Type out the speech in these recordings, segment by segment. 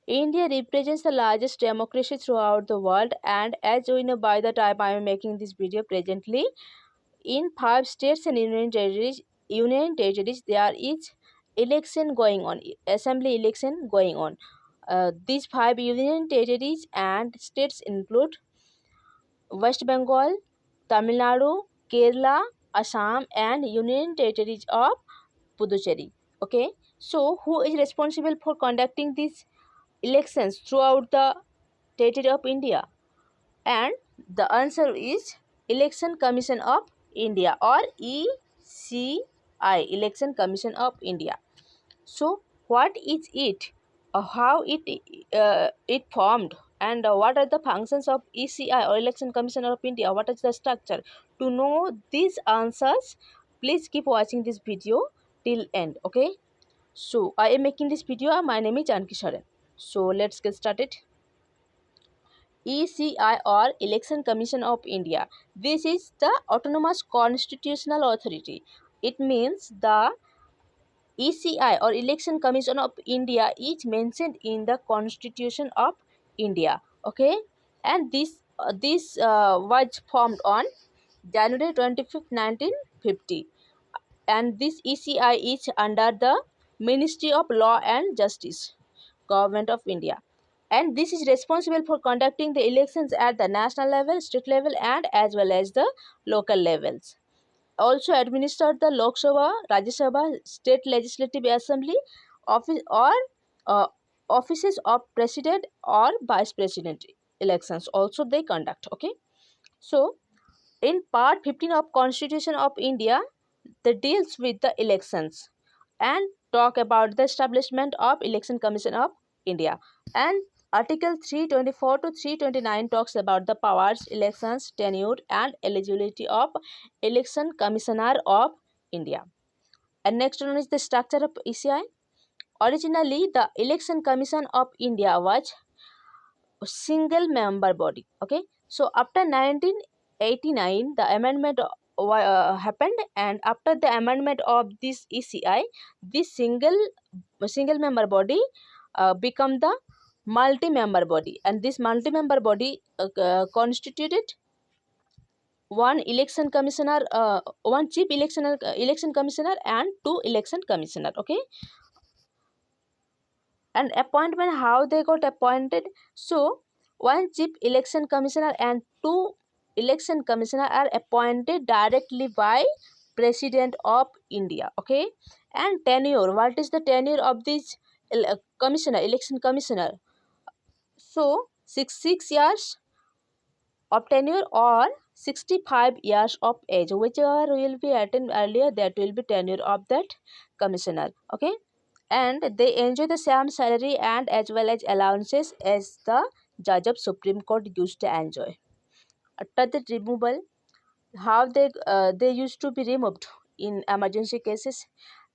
India represents the largest democracy throughout the world, and as we know, by the time I am making this video presently, in 5 states and union territories there is election going on, assembly election going on. These 5 union territories and states include West Bengal, Tamil Nadu, Kerala, Assam, and Union Territories of Puducherry. Okay, so who is responsible for conducting these elections throughout the territory of India? And the answer is Election Commission of India, or ECI, Election Commission of India. So what is it? How it formed, and what are the functions of ECI, or Election Commission of India? What is the structure? To know these answers, please keep watching this video till end. Okay. So I am making this video. My name is Janki Sharan. So let's get started. ECI, or Election Commission of India. This is the autonomous constitutional authority. It means the ECI, or Election Commission of India, is mentioned in the Constitution of India. Okay, and this was formed on January 25th, 1950, and this ECI is under the Ministry of Law and Justice, Government of India, and this is responsible for conducting the elections at the national level, state level, and as well as the local levels. Also administered the Lok Sabha, Rajya Sabha, State Legislative Assembly, office or uh, offices of President or Vice President elections. Also they conduct. Okay, so in Part 15 of Constitution of India, that deals with the elections and talk about the establishment of Election Commission of India, and Article 324 to 329 talks about the powers, elections, tenure, and eligibility of Election Commissioner of India. And next one is the structure of ECI. Originally, the Election Commission of India was a single member body. Okay, so after 1989, the amendment happened, and after the amendment of this ECI, this single member body become the multi-member body, and this multi-member body constituted one chief election commissioner and two election commissioner. Okay, and appointment, how they got appointed? So one chief election commissioner and two election commissioner are appointed directly by President of India. Okay, and tenure, what is the tenure of this election commissioner? So 6 years of tenure, or 65 years of age, whichever will be attained earlier, that will be tenure of that commissioner. Okay, and they enjoy the same salary and as well as allowances as the judge of Supreme Court used to enjoy. After the removal, how they used to be removed in emergency cases?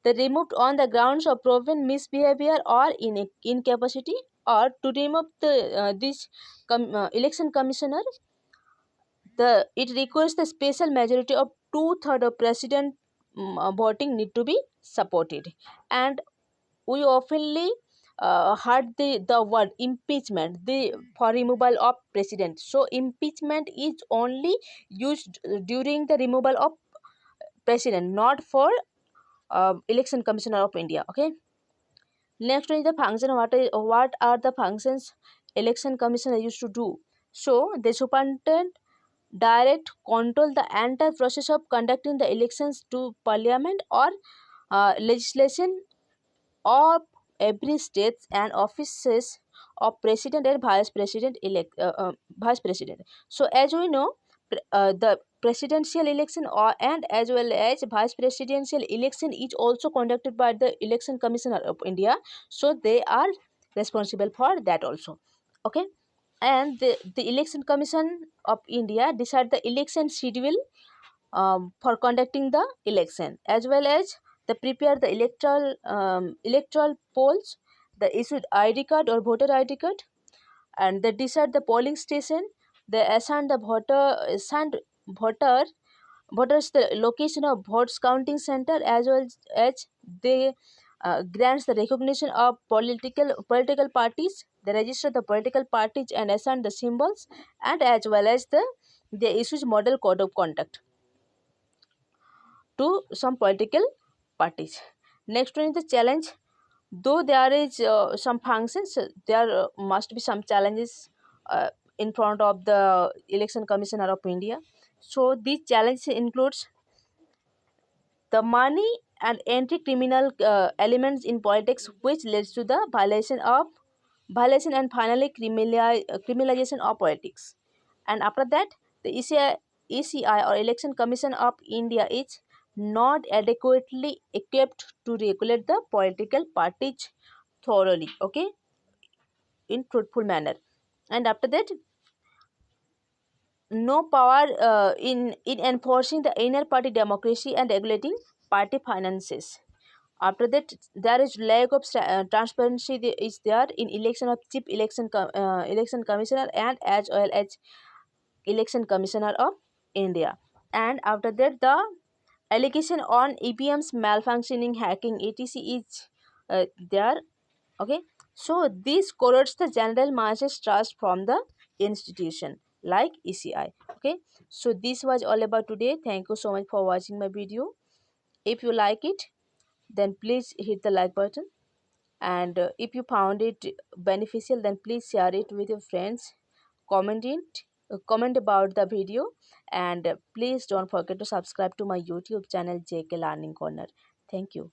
They removed on the grounds of proven misbehavior or incapacity, or to remove this election commissioner, it requires the special majority of 2/3 of president voting need to be supported. And we oftenly heard the word impeachment, for removal of president. So impeachment is only used during the removal of president, not for election commissioner of India. Okay, next one is the function. What are the functions election commissioner used to do? So they superintend, direct, control the entire process of conducting the elections to parliament or legislation of every states and offices of president and vice president. So as we know, the presidential election or and as well as vice presidential election is also conducted by the election commissioner of India, so they are responsible for that also. Okay, and the election commission of India decide the election schedule for conducting the election, as well as they prepare the electoral polls, the issued ID card or voter ID card, and they decide the polling station. They assign the voter voters the location of votes counting center, as well as they grants the recognition of political parties. They register the political parties and assign the symbols, and as well as they issues model code of conduct to some political parties. Next one is the challenge. Though there is some functions, there must be some challenges in front of the Election Commissioner of India. So these challenges includes the money and anti-criminal elements in politics, which leads to the violation and finally criminalization of politics. And after that, the ECI or Election Commission of India is not adequately equipped to regulate the political parties thoroughly, okay, in truthful manner. And after that, no power in enforcing the inner party democracy and regulating party finances. After that, there is lack of transparency is there in election of chief election commissioner and as well as election commissioner of India. And after that, the allegation on EPM's malfunctioning, hacking, etc. is there. Okay, so this corrodes the general masses trust from the institution like ECI. Okay, so this was all about today. Thank you so much for watching my video. If you like it, then please hit the like button, and if you found it beneficial, then please share it with your friends. Comment about the video, and please don't forget to subscribe to my YouTube channel, JK Learning Corner. Thank you.